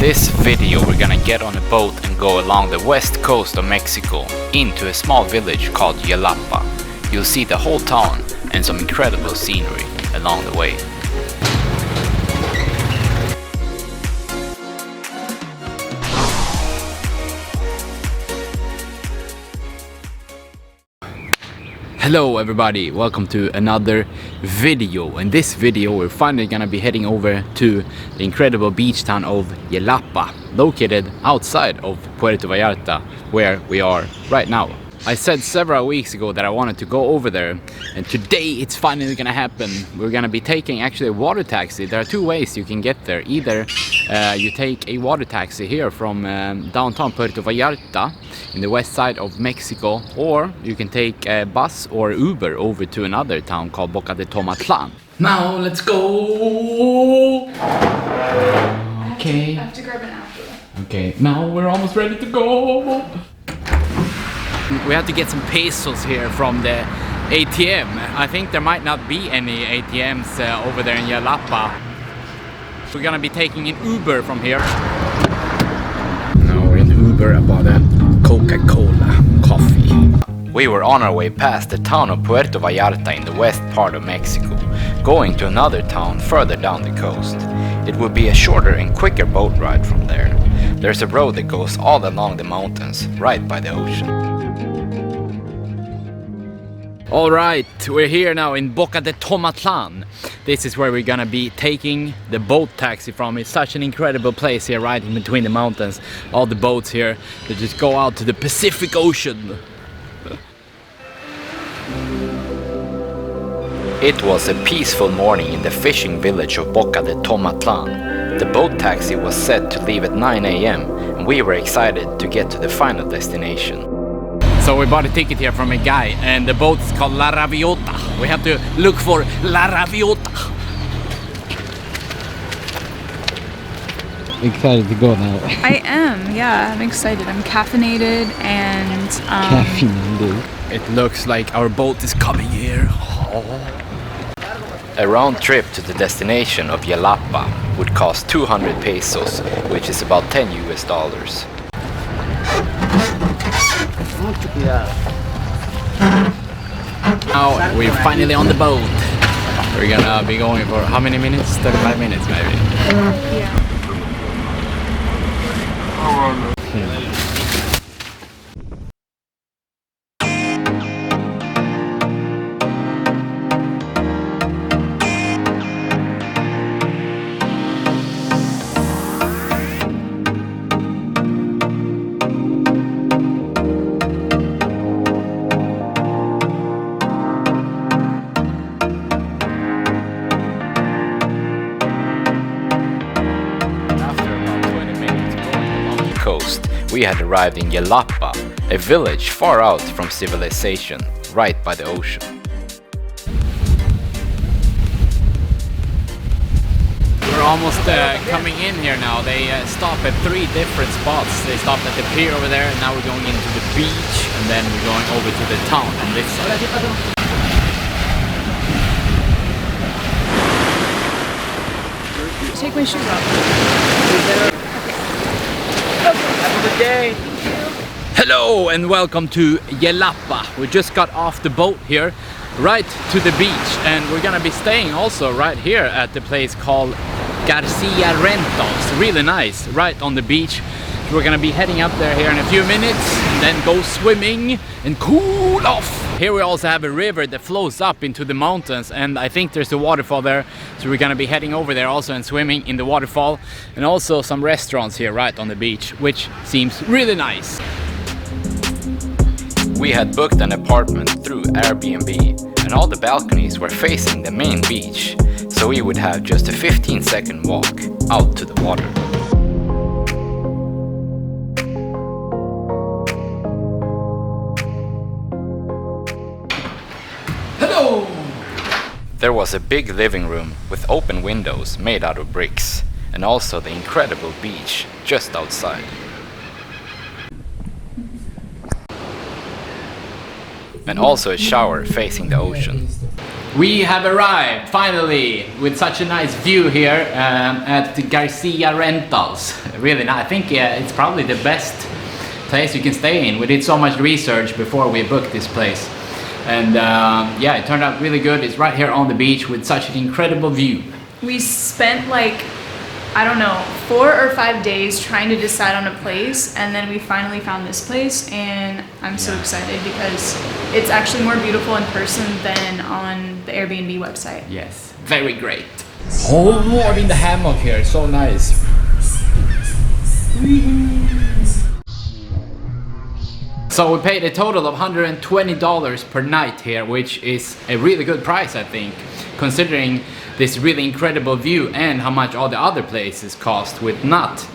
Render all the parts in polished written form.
this video we're gonna get on a boat and go along the west coast of Mexico into a small village called Yelapa. You'll see the whole town and some incredible scenery along the way. Hello everybody, welcome to another video. In this video we're finally gonna be heading over to the incredible beach town of Yelapa, located outside of Puerto Vallarta, where we are right now. I said several weeks ago that I wanted to go over there, and today it's finally gonna happen. We're gonna be taking actually a water taxi. There are two ways you can get there. Either you take a water taxi here from downtown Puerto Vallarta in the west side of Mexico, or you can take a bus or Uber over to another town called Boca De Tomatlan. Now let's go! Okay. I have to grab an apple. Okay, now we're almost ready to go! We have to get some pesos here from the ATM. I think there might not be any ATMs over there in Yelapa. We're gonna be taking an Uber from here. Now we're in the Uber about a Coca-Cola coffee. We were on our way past the town of Puerto Vallarta in the west part of Mexico, going to another town further down the coast. It would be a shorter and quicker boat ride from there. There's a road that goes all along the mountains, right by the ocean. Alright, we're here now in Boca De Tomatlan. This is where we're gonna be taking the boat taxi from. It's such an incredible place here, right in between the mountains. All the boats here that just go out to the Pacific Ocean. It was a peaceful morning in the fishing village of Boca De Tomatlan. The boat taxi was set to leave at 9 AM and we were excited to get to the final destination. So we bought a ticket here from a guy, and the boat is called La Raviota. We have to look for La Raviota. Excited to go now. I am, yeah, I'm excited. I'm caffeinated and Caffeinated. It looks like our boat is coming here. Oh. A round trip to the destination of Yelapa would cost 200 pesos, which is about $10 US. Now we're finally on the boat. We're gonna be going for how many minutes? 35 minutes maybe. yeah. We had arrived in Yelapa, a village far out from civilization, right by the ocean. We're almost coming in here now. They stop at 3 different spots. They stopped at the pier over there, and now we're going into the beach, and then we're going over to the town on this side. Take my shoes off. Have a good day. Hello and welcome to Yelapa. We just got off the boat here, right to the beach, and we're gonna be staying also right here at the place called Garcia Rentals. Really nice, right on the beach. We're gonna be heading up there here in a few minutes, and then go swimming and cool off. Here we also have a river that flows up into the mountains, and I think there's a waterfall there, so we're gonna be heading over there also and swimming in the waterfall, and also some restaurants here right on the beach, which seems really nice. We had booked an apartment through Airbnb, and all the balconies were facing the main beach, so we would have just a 15-second walk out to the water. Hello! There was a big living room with open windows made out of bricks, and also the incredible beach just outside. And also a shower facing the ocean. We have arrived finally with such a nice view here at Garcia Rentals. Really nice. I think it's probably the best place you can stay in. We did so much research before we booked this place, and yeah, it turned out really good. It's right here on the beach with such an incredible view. We spent like, I don't know, 4 or 5 days trying to decide on a place, and then we finally found this place, and I'm so excited because it's actually more beautiful in person than on the Airbnb website. Yes, very great. Oh, I'm in the hammock here, so nice. So we paid a total of $120 per night here, which is a really good price, I think, considering this really incredible view and how much all the other places cost with not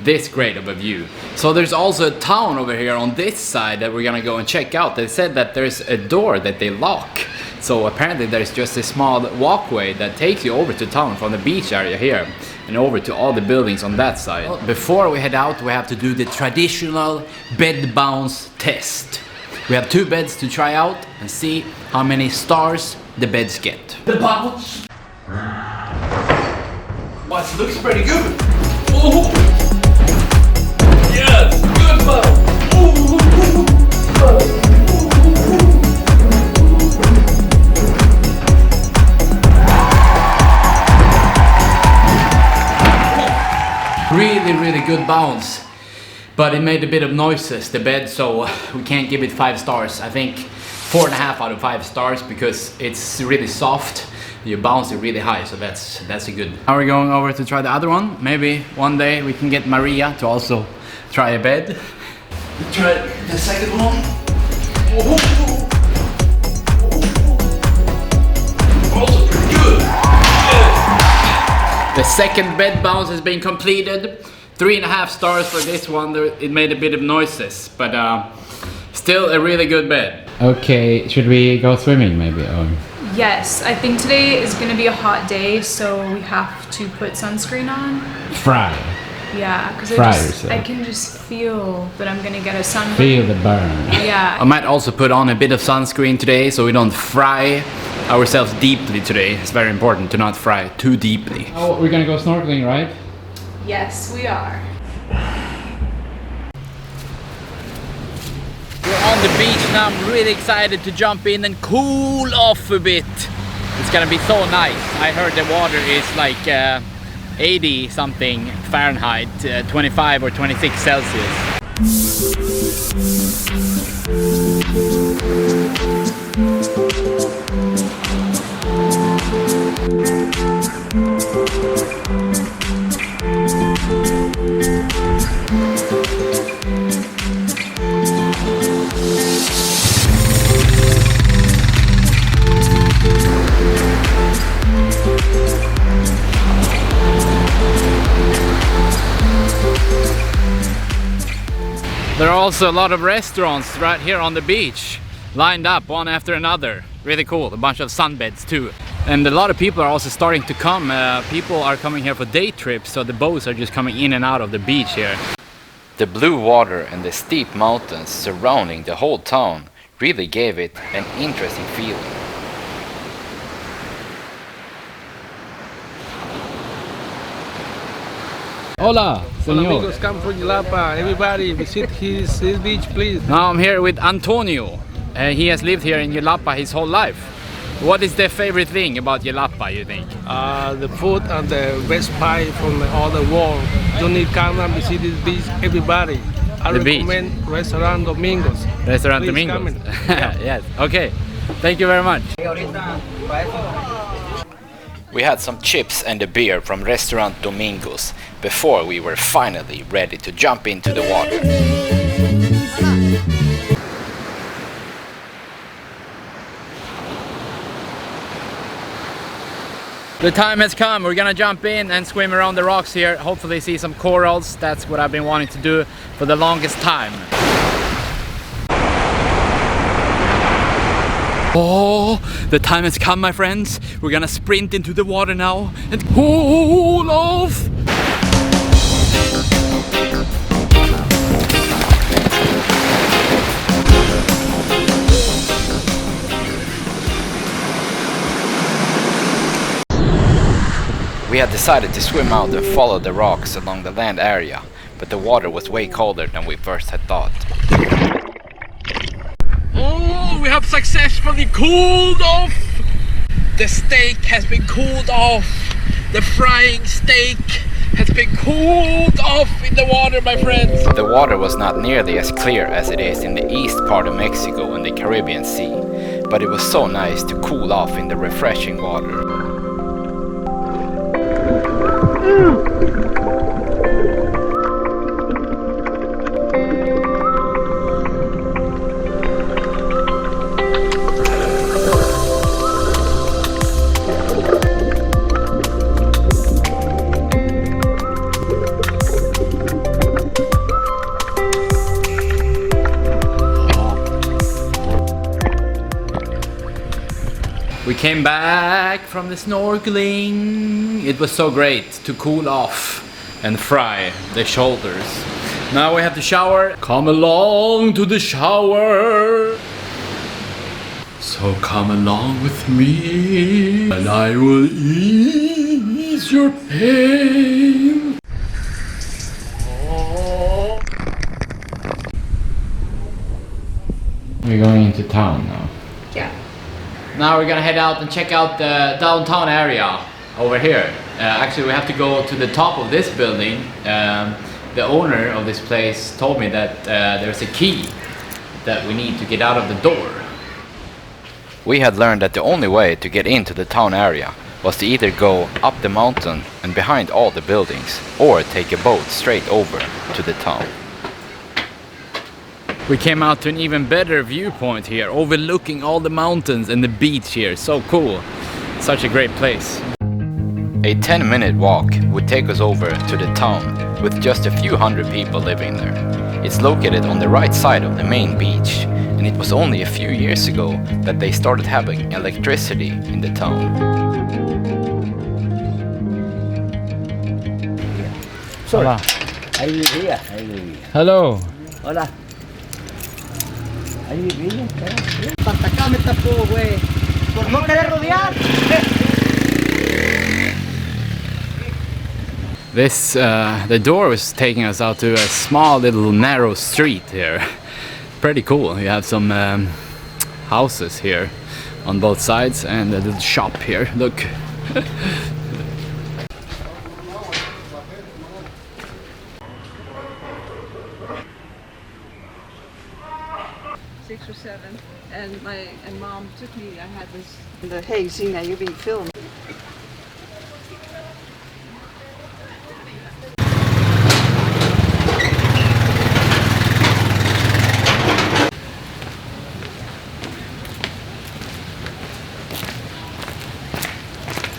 this great of a view. So there's also a town over here on this side that we're gonna go and check out. They said that there's a door that they lock. So apparently there's just a small walkway that takes you over to town from the beach area here and over to all the buildings on that side. Before we head out, we have to do the traditional bed bounce test. We have 2 beds to try out and see how many stars the beds get. The bounce! Well, it looks pretty good. Oh. Yes, good bounce. Really good bounce, but it made a bit of noises, the bed, so we can't give it 5 stars. I think 4.5 out of 5 stars because it's really soft. You bounce it really high, so that's a good. Now we're going over to try the other one. Maybe one day we can get Maria to also try a bed. Let's try the second one. Also pretty good. The second bed bounce has been completed. 3.5 stars for this one. It made a bit of noises, but still a really good bed. Okay, should we go swimming maybe? Or? Yes, I think today is going to be a hot day, so we have to put sunscreen on. Fry. Yeah, because I can just feel that I'm going to get a sunburn. Feel the burn. Yeah. I might also put on a bit of sunscreen today so we don't fry ourselves deeply today. It's very important to not fry too deeply. Oh, we're gonna go snorkeling, right? Yes, we are. We're on the beach now. I'm really excited to jump in and cool off a bit. It's gonna be so nice. I heard the water is like 80 something Fahrenheit, 25 or 26 Celsius. There are also a lot of restaurants right here on the beach, lined up one after another. Really cool. A bunch of sunbeds too. And a lot of people are also starting to come. People are coming here for day trips, so the boats are just coming in and out of the beach here. The blue water and the steep mountains surrounding the whole town really gave it an interesting feeling. Hola, señor. Amigos, come from Yelapa. Everybody visit his beach, please. Now I'm here with Antonio. He has lived here in Yelapa his whole life. What is the favorite thing about Yelapa, you think? The food and the best pie from all the world. You need to come and visit this beach, everybody. I recommend Restaurant Domingos. Restaurant Please Domingos. Yeah. Yes, okay. Thank you very much. We had some chips and a beer from Restaurant Domingos before we were finally ready to jump into the water. The time has come. We're gonna jump in and swim around the rocks here. Hopefully see some corals. That's what I've been wanting to do for the longest time. Oh, the time has come, my friends. We're gonna sprint into the water now and cool off. We had decided to swim out and follow the rocks along the land area, but the water was way colder than we first had thought. Oh, we have successfully cooled off. The steak has been cooled off. The frying steak has been cooled off in the water, my friends. The water was not nearly as clear as it is in the east part of Mexico and the Caribbean Sea, but it was so nice to cool off in the refreshing water. We came back from the snorkeling. It was so great to cool off and fry the shoulders. Now we have to shower. Come along to the shower. So come along with me and I will ease your pain. We're going into town now. Yeah. Now we're gonna head out and check out the downtown area over here. Actually, we have to go to the top of this building. The owner of this place told me that there's a key that we need to get out of the door. We had learned that the only way to get into the town area was to either go up the mountain and behind all the buildings, or take a boat straight over to the town. We came out to an even better viewpoint here, overlooking all the mountains and the beach here. So cool. Such a great place. A 10-minute walk would take us over to the town with just a few hundred people living there. It's located on the right side of the main beach, and it was only a few years ago that they started having electricity in the town. Hola. Ahí vivía, ahí vivía. Hello. Hola. Ahí vivía, hasta acá me tapó, güey. Por no querer rodear. This, the door was taking us out to a small little narrow street here. Pretty cool. You have some houses here on both sides and a little shop here. Look. 6 or 7, and mom took me. I had this. Hey, Zena, you're being filmed.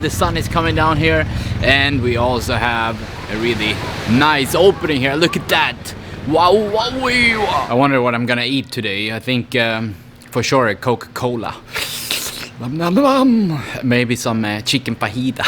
The sun is coming down here, and we also have a really nice opening here. Look at that. Wow, wow, wow. I wonder what I'm gonna eat today. I think for sure a Coca-Cola. Maybe some chicken fajita.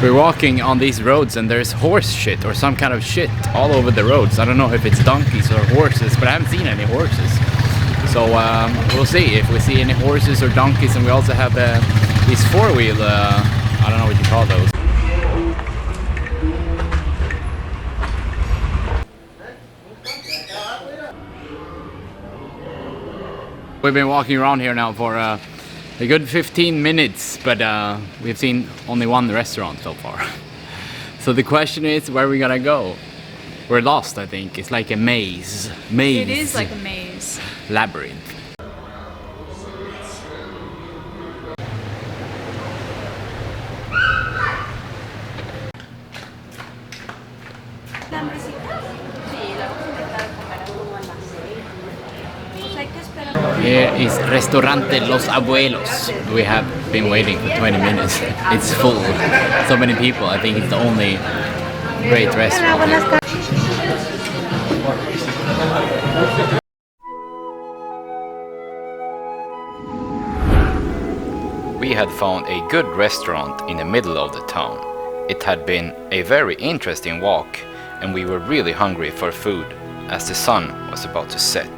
We're walking on these roads and there's horse shit or some kind of shit all over the roads. I don't know if it's donkeys or horses, but I haven't seen any horses. So we'll see if we see any horses or donkeys. And we also have these four-wheel, I don't know what you call those. We've been walking around here now for a good 15 minutes, but we've seen only one restaurant so far. So the question is, where are we gonna go? We're lost, I think. It's like a maze. It is like a maze. Labyrinth. Here is Restaurante Los Abuelos. We have been waiting for 20 minutes. It's full. So many people. I think it's the only great restaurant here. We had found a good restaurant in the middle of the town. It had been a very interesting walk, and we were really hungry for food as the sun was about to set.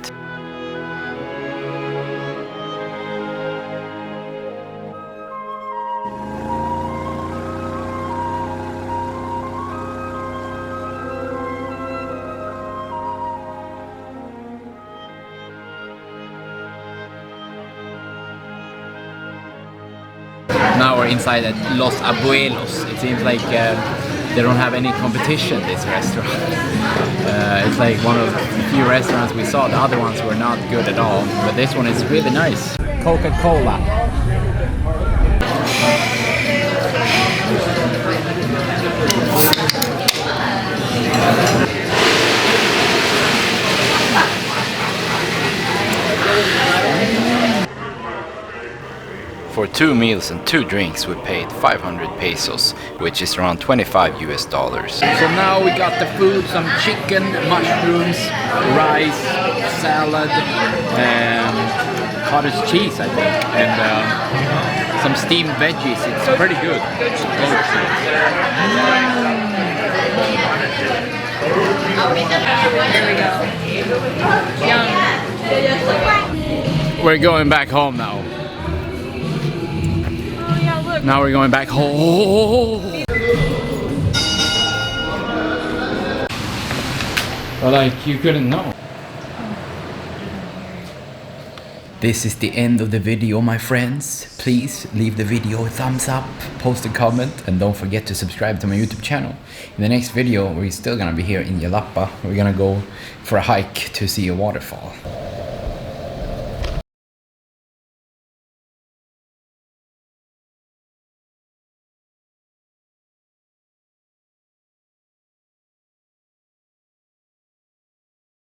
Now we're inside at Los Abuelos. It seems like they don't have any competition, this restaurant. It's like one of the few restaurants we saw. The other ones were not good at all, but this one is really nice. Coca-Cola. For 2 meals and 2 drinks we paid 500 pesos, which is around $25 US. So now we got the food, some chicken, mushrooms, rice, salad, cottage cheese I think, and some steamed veggies. It's pretty good. Here we go. Yum. We're going back home now. Now we're going back home. Well, like you couldn't know. This is the end of the video, my friends. Please leave the video a thumbs up, post a comment, and don't forget to subscribe to my YouTube channel. In the next video, we're still gonna be here in Yelapa. We're gonna go for a hike to see a waterfall.